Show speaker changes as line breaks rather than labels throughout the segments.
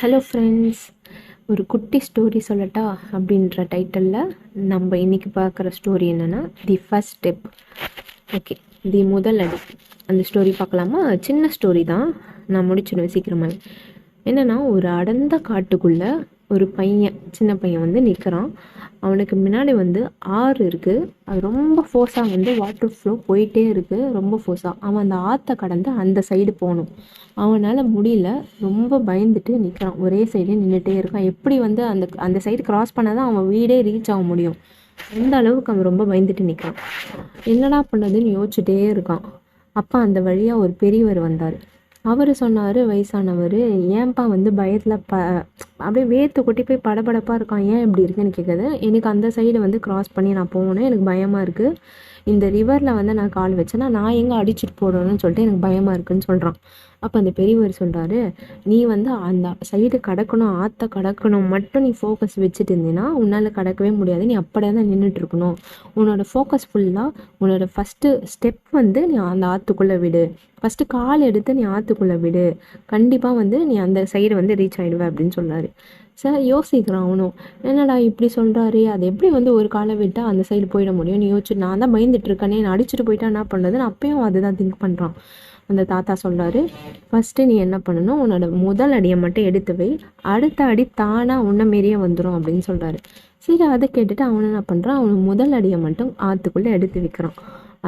Hello friends, ஒரு குட்டி story சொல்லட்டா அப்படின்ற டைட்டிலில் நம்ம இன்றைக்கி பார்க்குற ஸ்டோரி என்னென்னா தி ஃபஸ்ட் ஸ்டெப். ஓகே, தி முதல் அடி. அந்த ஸ்டோரி பார்க்கலாமா? சின்ன ஸ்டோரி தான், நான் முடிச்சிடுவேன் சீக்கிரமாக. என்னென்னா, ஒரு அடர்ந்த காட்டுக்குள்ளே ஒரு பையன், சின்ன பையன் வந்து நிற்கிறான். அவனுக்கு முன்னாடி வந்து ஆறு இருக்குது. அது ரொம்ப ஃபோர்ஸாக வந்து வாட்டர் ஃப்ளோ போயிட்டே இருக்குது, ரொம்ப ஃபோர்ஸாக. அவன் அந்த ஆற்றை கடந்து அந்த சைடு போகணும். அவனால் முடியல, ரொம்ப பயந்துட்டு நிற்கிறான். ஒரே சைடே நின்றுட்டே இருக்கான். எப்படி வந்து அந்த அந்த சைடு கிராஸ் பண்ணால் தான் அவன் வீடே ரீச் ஆக முடியும். அந்த அளவுக்கு அவன் ரொம்ப பயந்துட்டு நிற்கிறான். என்னடா பண்ணுறதுன்னு யோசிச்சுட்டே இருக்கான். அப்போ அந்த வழியாக ஒரு பெரியவர் வந்தார். அவர் சொன்னார், வயசானவர், ஏன்பா வந்து பயத்தில் அப்படியே வேர்த்து கொட்டி போய் படபடப்பாக இருக்கான், ஏன் இப்படி இருக்குன்னு கேட்குது. எனக்கு அந்த சைடு வந்து கிராஸ் பண்ணி நான் போகணும், எனக்கு பயமாக இருக்குது. இந்த ரிவரில் வந்து நான் கால் வச்சேன்னா நான் எங்கே அடிச்சுட்டு போடணும்னு சொல்லிட்டு எனக்கு பயமாக இருக்குதுன்னு சொல்கிறான். அப்போ அந்த பெரியவர் சொல்கிறாரு, நீ வந்து அந்த சைடு கடக்கணும், ஆற்ற கடக்கணும் மட்டும் நீ ஃபோக்கஸ் வச்சுட்டு இருந்தீங்கன்னா உன்னால் கடக்கவே முடியாது. நீ அப்படியே தான் நின்றுட்டு இருக்கணும். உன்னோட ஃபோக்கஸ் ஃபுல்லாக உன்னோட ஃபஸ்ட்டு ஸ்டெப் வந்து நீ அந்த ஆற்றுக்குள்ளே விடு. ஃபஸ்ட்டு கால் எடுத்து நீ ஆற்றுக்குள்ளே விடு. கண்டிப்பாக வந்து நீ அந்த சைடு வந்து ரீச் ஆகிடுவ அப்படின்னு சொன்னார். சார் யோசிக்கிறான் அவனும், என்னடா இப்படி சொல்கிறாரு, அது எப்படி வந்து ஒரு காலை விட்டால் அந்த சைடு போயிட முடியும்? நீ யோசிச்சு, நான் தான் பயந்துட்டு இருக்கேனே, நான் அடிச்சுட்டு போயிட்டா என்ன பண்ணுறதுன்னு அப்பயும் அதுதான் திங்க் பண்ணுறான். அந்த தாத்தா சொல்கிறாரு, ஃபஸ்ட்டு நீ என்ன பண்ணணும், உன்னோட முதல் அடியை மட்டும் எடுத்து வை, அடுத்த அடி தானாக உன்ன மாரியே வந்துடும் அப்படின்னு சொல்கிறாரு. சரி, அதை கேட்டுட்டு அவனை என்ன பண்ணுறான், அவன் முதல் அடியை மட்டும் ஆற்றுக்குள்ளே எடுத்து வைக்கிறான்.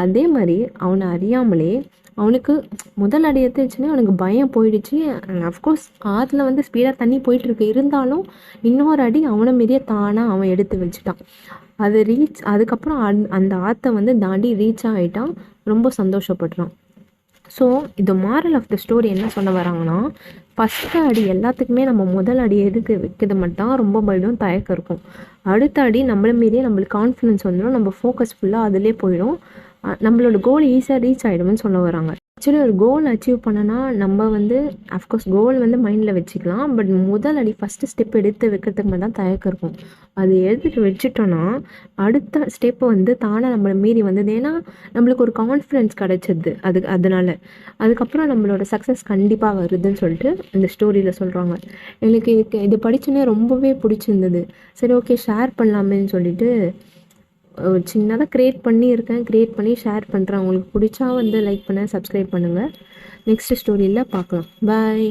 அதே மாதிரி அவனை அறியாமலே அவனுக்கு முதல் அடி எடுத்து வச்சுன்னே அவனுக்கு பயம் போயிடுச்சு. அஃப்கோர்ஸ் ஆற்றுல வந்து ஸ்பீடாக தண்ணி போயிட்டுருக்கு, இருந்தாலும் இன்னொரு அடி அவனை மாரியே தானாக அவன் எடுத்து வச்சுட்டான். அது அதுக்கப்புறம் அந்த ஆற்றை வந்து தாண்டி ரீச் ஆகிட்டான். ரொம்ப சந்தோஷப்படுறான். ஸோ இது மாரல் ஆஃப் த ஸ்டோரி என்ன சொல்ல வராங்கன்னா, ஃபஸ்ட்டு அடி எல்லாத்துக்குமே நம்ம முதல் அடி எடுத்து வைக்கிறது மட்டும் ரொம்ப பயம், தயக்கம் இருக்கும். அடுத்த அடி நம்மள மீறியே நம்மளுக்கு கான்ஃபிடன்ஸ் வந்துடும், நம்ம ஃபோக்கஸ் ஃபுல்லாக அதிலே போயிடும், நம்மளோட கோல் ஈஸியாக ரீச் ஆகிடும்னு சொல்ல வராங்க. ஆக்சுவலி ஒரு கோல் அச்சீவ் பண்ணனா நம்ம வந்து அஃப்கோர்ஸ் கோல் வந்து மைண்டில் வச்சுக்கலாம். பட் முதல் அடி ஃபஸ்ட்டு ஸ்டெப் எடுத்து வைக்கிறதுக்கு மட்டும் தான் தயக்கம் இருக்கும். அது எடுத்துகிட்டு வச்சுட்டோன்னா அடுத்த ஸ்டெப்பு வந்து தானாக நம்மளை மீறி வந்தது. ஏன்னா நம்மளுக்கு ஒரு கான்ஃபிடென்ஸ் கிடச்சிது அதனால் அதுக்கப்புறம் நம்மளோட சக்ஸஸ் கண்டிப்பாக வருதுன்னு சொல்லிட்டு இந்த ஸ்டோரியில் சொல்கிறாங்க. எனக்கு இது படித்தோன்னே ரொம்பவே பிடிச்சிருந்தது. சரி, ஓகே, ஷேர் பண்ணலாமேன்னு சொல்லிட்டு சின்னதாக க்ரியேட் பண்ணி ஷேர் பண்ணுறேன். உங்களுக்கு பிடிச்சா வந்து லைக் பண்ண, சப்ஸ்கிரைப் பண்ணுங்கள். நெக்ஸ்ட் ஸ்டோரியில் பார்க்கலாம். பாய்.